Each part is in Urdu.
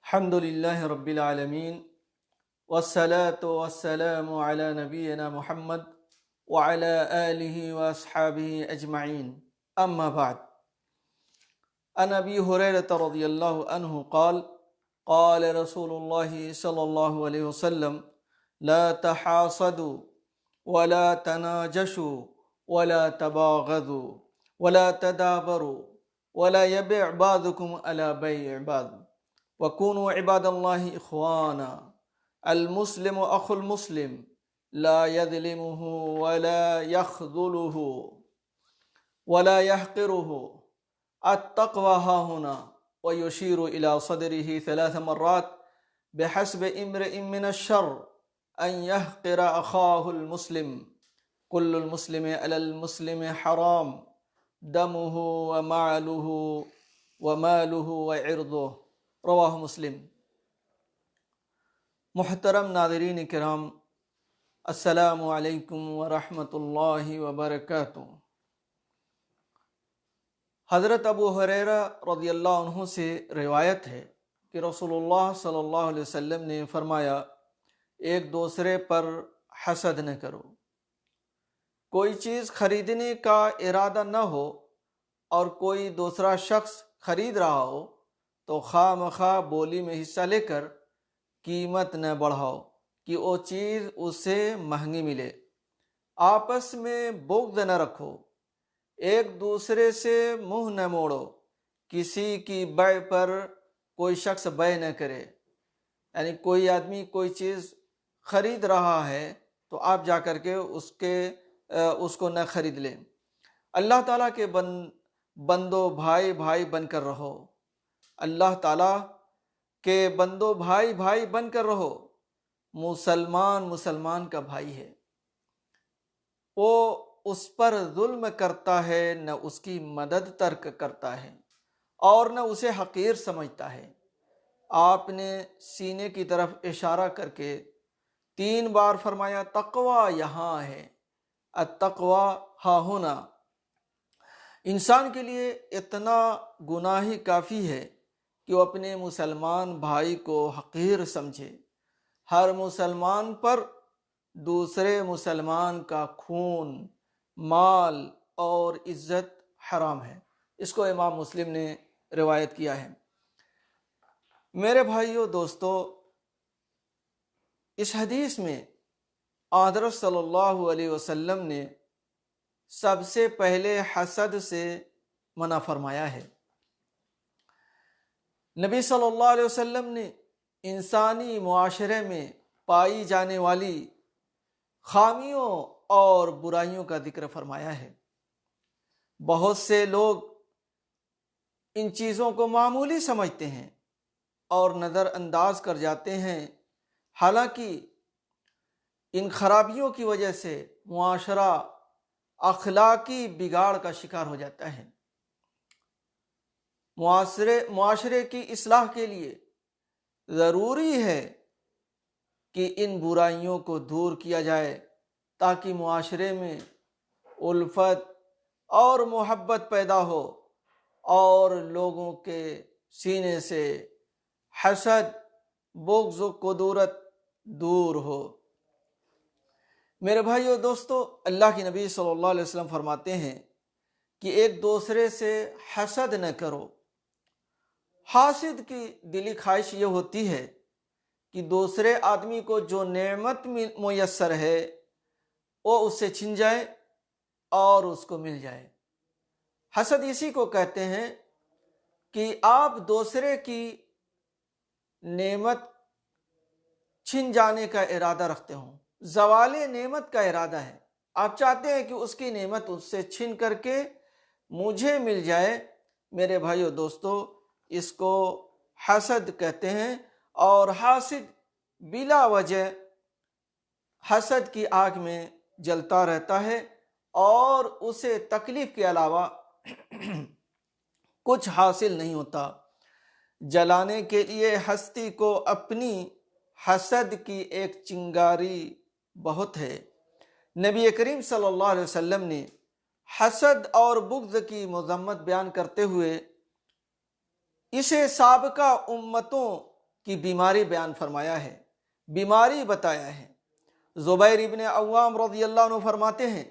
الحمد لله رب العالمين والصلاة والسلام على نبينا محمد وعلى آله وأصحابه أجمعين أما بعد. عن أبي هريرة رضي الله عنه قال قال رسول الله صلى الله عليه وسلم لا تحاسدوا ولا تناجشوا ولا تباغضوا ولا تدابروا ولا يبيع بعضكم على بيع بعض وكونوا عباد الله إخوانا المسلم أخو المسلم لا يظلمه ولا يخذله ولا يحقره التقوى هاهنا ويشير إلى صدره 3 مرات بحسب امرئ من الشر أن يحقر أخاه المسلم كل المسلم على المسلم حرام دمه وماله وعرضه رواہ مسلم. محترم ناظرین کرام، السلام علیکم ورحمۃ اللہ وبرکاتہ. حضرت ابو ہریرہ رضی اللہ عنہ سے روایت ہے کہ رسول اللہ صلی اللہ علیہ وسلم نے فرمایا، ایک دوسرے پر حسد نہ کرو. کوئی چیز خریدنے کا ارادہ نہ ہو اور کوئی دوسرا شخص خرید رہا ہو تو خواہ مخواہ بولی میں حصہ لے کر قیمت نہ بڑھاؤ کہ وہ چیز اسے مہنگی ملے. آپس میں بغض نہ رکھو، ایک دوسرے سے منہ نہ موڑو. کسی کی بیع پر کوئی شخص بیع نہ کرے، یعنی کوئی آدمی کوئی چیز خرید رہا ہے تو آپ جا کر کے اس کو نہ خرید لیں. اللہ تعالیٰ کے بندو بھائی بھائی بن کر رہو. اللہ تعالیٰ کے بندو بھائی بھائی بن کر رہو. مسلمان کا بھائی ہے، وہ اس پر ظلم کرتا ہے نہ اس کی مدد ترک کرتا ہے اور نہ اسے حقیر سمجھتا ہے. آپ نے سینے کی طرف اشارہ کر کے 3 بار فرمایا تقوی یہاں ہے، التقوی ہاں ہونا. انسان کے لیے اتنا گناہ ہی کافی ہے کہ وہ اپنے مسلمان بھائی کو حقیر سمجھے. ہر مسلمان پر دوسرے مسلمان کا خون، مال اور عزت حرام ہے. اس کو امام مسلم نے روایت کیا ہے. میرے بھائیو دوستو، اس حدیث میں حضرت صلی اللہ علیہ وسلم نے سب سے پہلے حسد سے منع فرمایا ہے. نبی صلی اللہ علیہ وسلم نے انسانی معاشرے میں پائی جانے والی خامیوں اور برائیوں کا ذکر فرمایا ہے. بہت سے لوگ ان چیزوں کو معمولی سمجھتے ہیں اور نظر انداز کر جاتے ہیں، حالانکہ ان خرابیوں کی وجہ سے معاشرہ اخلاقی بگاڑ کا شکار ہو جاتا ہے. معاشرے کی اصلاح کے لیے ضروری ہے کہ ان برائیوں کو دور کیا جائے تاکہ معاشرے میں الفت اور محبت پیدا ہو اور لوگوں کے سینے سے حسد، بغض و کدورت دور ہو. میرے بھائیو دوستو، اللہ کے نبی صلی اللہ علیہ وسلم فرماتے ہیں کہ ایک دوسرے سے حسد نہ کرو. حاسد کی دلی خواہش یہ ہوتی ہے کہ دوسرے آدمی کو جو نعمت میسر ہے وہ اس سے چھن جائے اور اس کو مل جائے. حسد اسی کو کہتے ہیں کہ آپ دوسرے کی نعمت چھن جانے کا ارادہ رکھتے ہوں، زوال نعمت کا ارادہ ہے. آپ چاہتے ہیں کہ اس کی نعمت اس سے چھن کر کے مجھے مل جائے. میرے بھائیو دوستو، اس کو حسد کہتے ہیں. اور حاسد بلا وجہ حسد کی آگ میں جلتا رہتا ہے اور اسے تکلیف کے علاوہ کچھ حاصل نہیں ہوتا. جلانے کے لیے ہستی کو اپنی حسد کی ایک چنگاری بہت ہے. نبی کریم صلی اللہ علیہ وسلم نے حسد اور بغض کی مذمت بیان کرتے ہوئے اسے سابقہ امتوں کی بیماری بیان فرمایا ہے، بیماری بتایا ہے۔ زبیر ابن عوام رضی اللہ عنہ فرماتے ہیں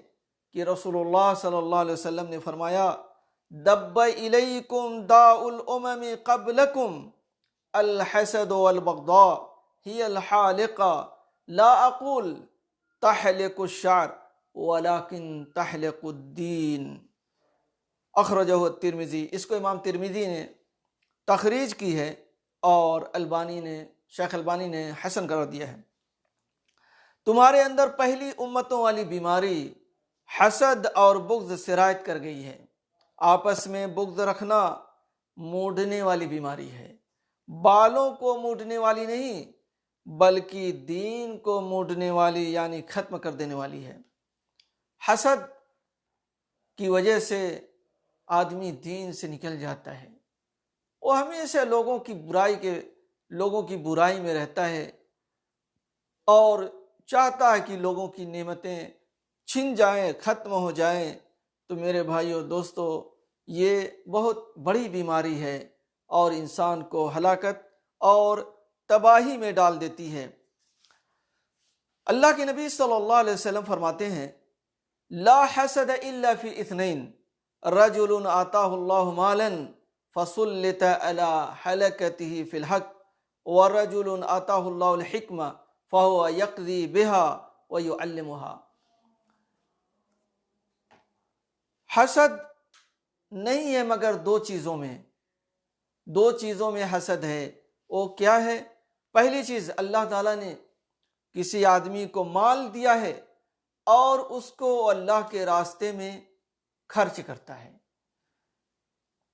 کہ رسول اللہ صلی اللہ علیہ وسلم نے فرمایا، دب الیکم داء الامم قبلکم الحسد والبغضاء ہی الحالقہ لا اقول تحلق الشعر ولكن تحلق الدین۔ اخرجہ الترمذی، اس کو امام ترمذی نے تخریج کی ہے اور شیخ البانی نے حسن قرار دیا ہے۔ تمہارے اندر پہلی امتوں والی بیماری حسد اور بغض سرایت کر گئی ہے۔ آپس میں بغض رکھنا موڑنے والی بیماری ہے، بالوں کو موڑنے والی نہیں بلکہ دین کو موڑنے والی، یعنی ختم کر دینے والی ہے۔ حسد کی وجہ سے آدمی دین سے نکل جاتا ہے، وہ ہمیشہ لوگوں کی برائی میں رہتا ہے اور چاہتا ہے کہ لوگوں کی نعمتیں چھن جائیں، ختم ہو جائیں۔ تو میرے بھائیوں دوستو، یہ بہت بڑی بیماری ہے اور انسان کو ہلاکت اور تباہی میں ڈال دیتی ہے۔ اللہ کے نبی صلی اللہ علیہ وسلم فرماتے ہیں، لا حسد الا فی اثنین، رجل آتاہ اللہ مالا فسلط علی حلقته فی الحق ورجل آتاہ اللہ الحکمہ فہو یقضی بہا ویعلمها۔ حسد نہیں ہے مگر دو چیزوں میں حسد ہے۔ وہ کیا ہے؟ پہلی چیز، اللہ تعالیٰ نے کسی آدمی کو مال دیا ہے اور اس کو اللہ کے راستے میں خرچ کرتا ہے۔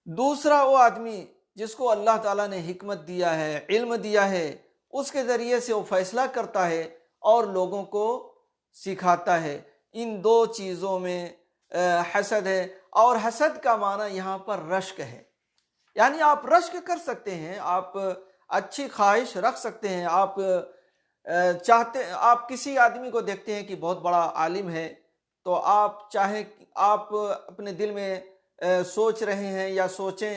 دوسرا، وہ آدمی جس کو اللہ تعالیٰ نے حکمت دیا ہے، علم دیا ہے، اس کے ذریعے سے وہ فیصلہ کرتا ہے اور لوگوں کو سکھاتا ہے۔ ان دو چیزوں میں حسد ہے، اور حسد کا معنی یہاں پر رشک ہے، یعنی آپ رشک کر سکتے ہیں، آپ اچھی خواہش رکھ سکتے ہیں، آپ کسی آدمی کو دیکھتے ہیں کہ بہت بڑا عالم ہے، تو آپ اپنے دل میں سوچ رہے ہیں یا سوچیں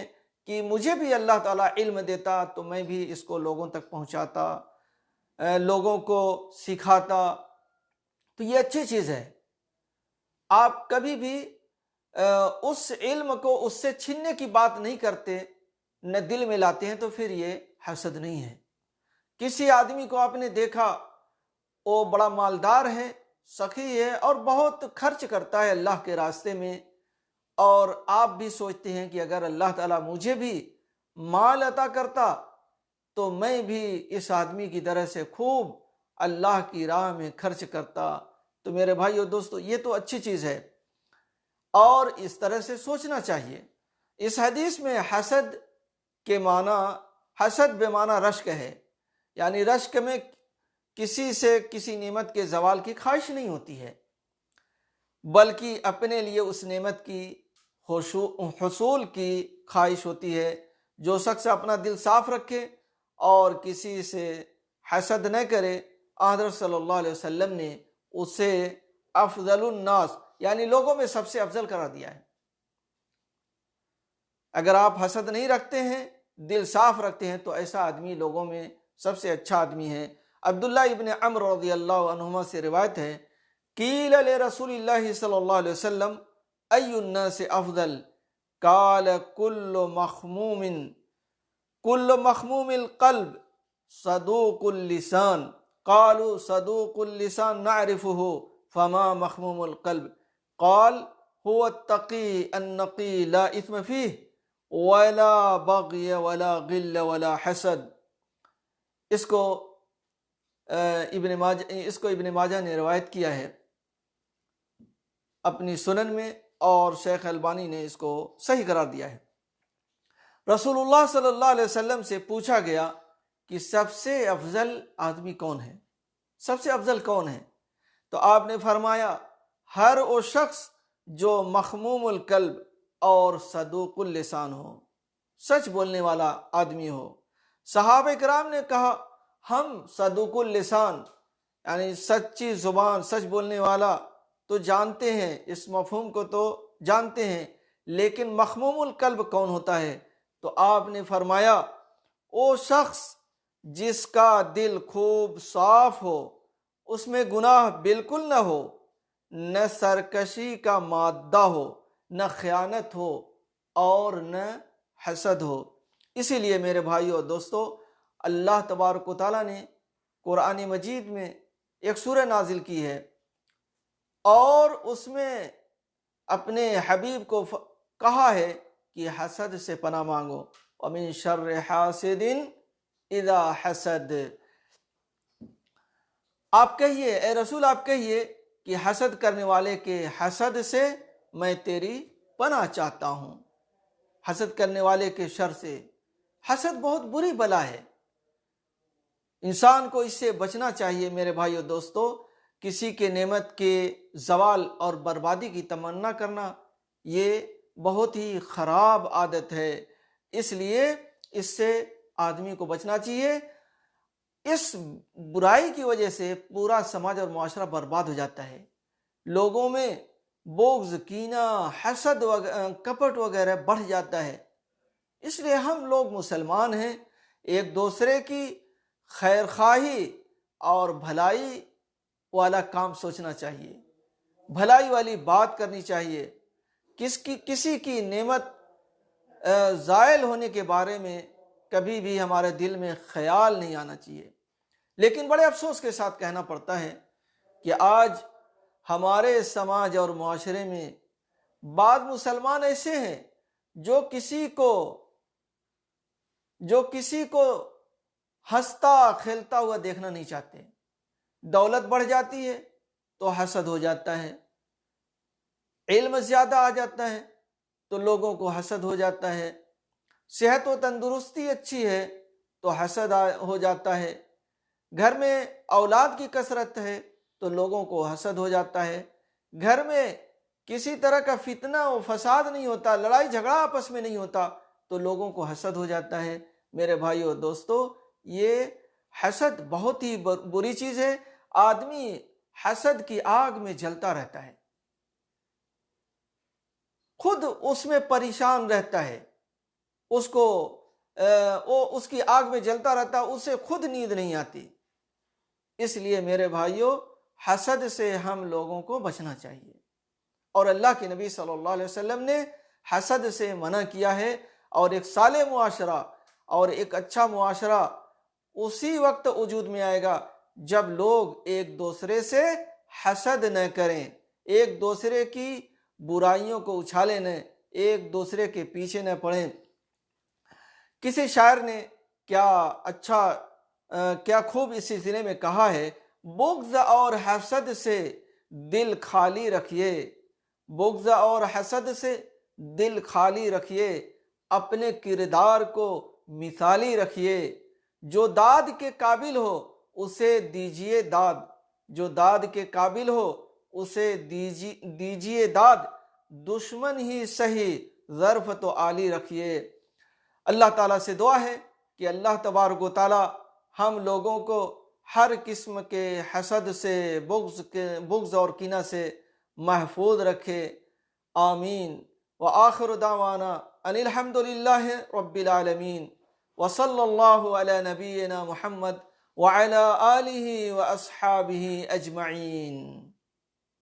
کہ مجھے بھی اللہ تعالیٰ علم دیتا تو میں بھی اس کو لوگوں تک پہنچاتا، لوگوں کو سکھاتا۔ تو یہ اچھی چیز ہے۔ آپ کبھی بھی اس علم کو اس سے چھیننے کی بات نہیں کرتے، نہ دل میں لاتے ہیں، تو پھر یہ حسد نہیں ہے۔ کسی آدمی کو آپ نے دیکھا، وہ بڑا مالدار ہے، سخی ہے اور بہت خرچ کرتا ہے اللہ کے راستے میں، اور آپ بھی سوچتے ہیں کہ اگر اللہ تعالیٰ مجھے بھی مال عطا کرتا تو میں بھی اس آدمی کی طرح سے خوب اللہ کی راہ میں خرچ کرتا۔ تو میرے بھائیو دوستو، یہ تو اچھی چیز ہے اور اس طرح سے سوچنا چاہیے۔ اس حدیث میں حسد بے معنی رشک ہے، یعنی رشک میں کسی سے کسی نعمت کے زوال کی خواہش نہیں ہوتی ہے، بلکہ اپنے لیے اس نعمت کی حصول کی خواہش ہوتی ہے۔ جو شخص اپنا دل صاف رکھے اور کسی سے حسد نہ کرے، حضرت صلی اللہ علیہ وسلم نے اسے افضل الناس، یعنی لوگوں میں سب سے افضل قرار دیا ہے۔ اگر آپ حسد نہیں رکھتے ہیں، دل صاف رکھتے ہیں، تو ایسا آدمی لوگوں میں سب سے اچھا آدمی ہے۔ عبداللہ ابن عمرو رضی اللہ عنہما سے روایت ہے، قیل لرسول اللہ صلی اللہ علیہ وسلم ای الناس افضل؟ قال کل مخموم القلب صدوق اللسان۔ قالوا صدوق اللسان نعرفه فما مخموم القلب؟ قال هو التقی النقی لا اثم فیہ ولا بغی ولا غل ولا حسد۔ اس کو ابن ماجہ نے روایت کیا ہے اپنی سنن میں، اور شیخ البانی نے اس کو صحیح قرار دیا ہے۔ رسول اللہ صلی اللہ علیہ وسلم سے پوچھا گیا کہ سب سے افضل آدمی کون ہے، سب سے افضل کون ہے؟ تو آپ نے فرمایا، ہر وہ شخص جو مخموم القلب اور صدوق اللسان ہو، سچ بولنے والا آدمی ہو۔ صحابہ کرام نے کہا، ہم صدوق اللسان یعنی سچی زبان، سچ بولنے والا تو جانتے ہیں، اس مفہوم کو تو جانتے ہیں، لیکن مخموم القلب کون ہوتا ہے؟ تو آپ نے فرمایا، وہ شخص جس کا دل خوب صاف ہو، اس میں گناہ بالکل نہ ہو، نہ سرکشی کا مادہ ہو، نہ خیانت ہو اور نہ حسد ہو۔ اسی لیے میرے بھائیو اور دوستو، اللہ تبارک و تعالیٰ نے قرآن مجید میں ایک سورہ نازل کی ہے اور اس میں اپنے حبیب کو کہا ہے کہ حسد سے پناہ مانگو، وَمِن شَرِّ حَاسِدٍ اِذَا حَسَد۔ آپ کہیے، اے رسول آپ کہیے کہ حسد کرنے والے کے حسد سے میں تیری پناہ چاہتا ہوں، حسد کرنے والے کے شر سے۔ حسد بہت بری بلا ہے، انسان کو اس سے بچنا چاہیے میرے بھائیو دوستو۔ کسی کے نعمت کے زوال اور بربادی کی تمنا کرنا یہ بہت ہی خراب عادت ہے، اس لیے اس سے آدمی کو بچنا چاہیے۔ اس برائی کی وجہ سے پورا سماج اور معاشرہ برباد ہو جاتا ہے، لوگوں میں بغض، کینہ، حسد کپٹ وغیرہ بڑھ جاتا ہے۔ اس لیے ہم لوگ مسلمان ہیں، ایک دوسرے کی خیر خواہی اور بھلائی والا کام سوچنا چاہیے، بھلائی والی بات کرنی چاہیے۔ کسی کی نعمت زائل ہونے کے بارے میں کبھی بھی ہمارے دل میں خیال نہیں آنا چاہیے۔ لیکن بڑے افسوس کے ساتھ کہنا پڑتا ہے کہ آج ہمارے سماج اور معاشرے میں بعض مسلمان ایسے ہیں جو کسی کو ہنستا کھیلتا ہوا دیکھنا نہیں چاہتے۔ دولت بڑھ جاتی ہے تو حسد ہو جاتا ہے، علم زیادہ آ جاتا ہے تو لوگوں کو حسد ہو جاتا ہے، صحت و تندرستی اچھی ہے تو حسد ہو جاتا ہے، گھر میں اولاد کی کثرت ہے تو لوگوں کو حسد ہو جاتا ہے، گھر میں کسی طرح کا فتنہ و فساد نہیں ہوتا، لڑائی جھگڑا آپس میں نہیں ہوتا تو لوگوں کو حسد ہو جاتا ہے۔ میرے بھائیو دوستو، یہ حسد بہت ہی بری چیز ہے۔ آدمی حسد کی آگ میں جلتا رہتا ہے، خود اس میں پریشان رہتا ہے، اس کی آگ میں جلتا رہتا ہے، اسے خود نیند نہیں آتی۔ اس لیے میرے بھائیو، حسد سے ہم لوگوں کو بچنا چاہیے، اور اللہ کے نبی صلی اللہ علیہ وسلم نے حسد سے منع کیا ہے۔ اور ایک صالح معاشرہ اور ایک اچھا معاشرہ اسی وقت وجود میں آئے گا جب لوگ ایک دوسرے سے حسد نہ کریں، ایک دوسرے کی برائیوں کو اچھالیں نہ، ایک دوسرے کے پیچھے نہ پڑیں۔ کسی شاعر نے کیا خوب اس سلسلے میں کہا ہے، بغض اور حسد سے دل خالی رکھیے، بغض اور حسد سے دل خالی رکھیے، اپنے کردار کو مثالی رکھیے، جو داد کے قابل ہو اسے دیجیے داد، جو داد کے قابل ہو اسے دیجیے داد، دشمن ہی سہی ظرف تو عالی رکھیے۔ اللہ تعالیٰ سے دعا ہے کہ اللہ تبارک و تعالیٰ ہم لوگوں کو ہر قسم کے حسد سے، بغض اور کینہ سے محفوظ رکھے، آمین۔ وآخر دعوانا ان الحمد للہ رب العالمین، وصلی اللہ علی نبینا محمد وعلی آلہ واصحابہ اجمعین۔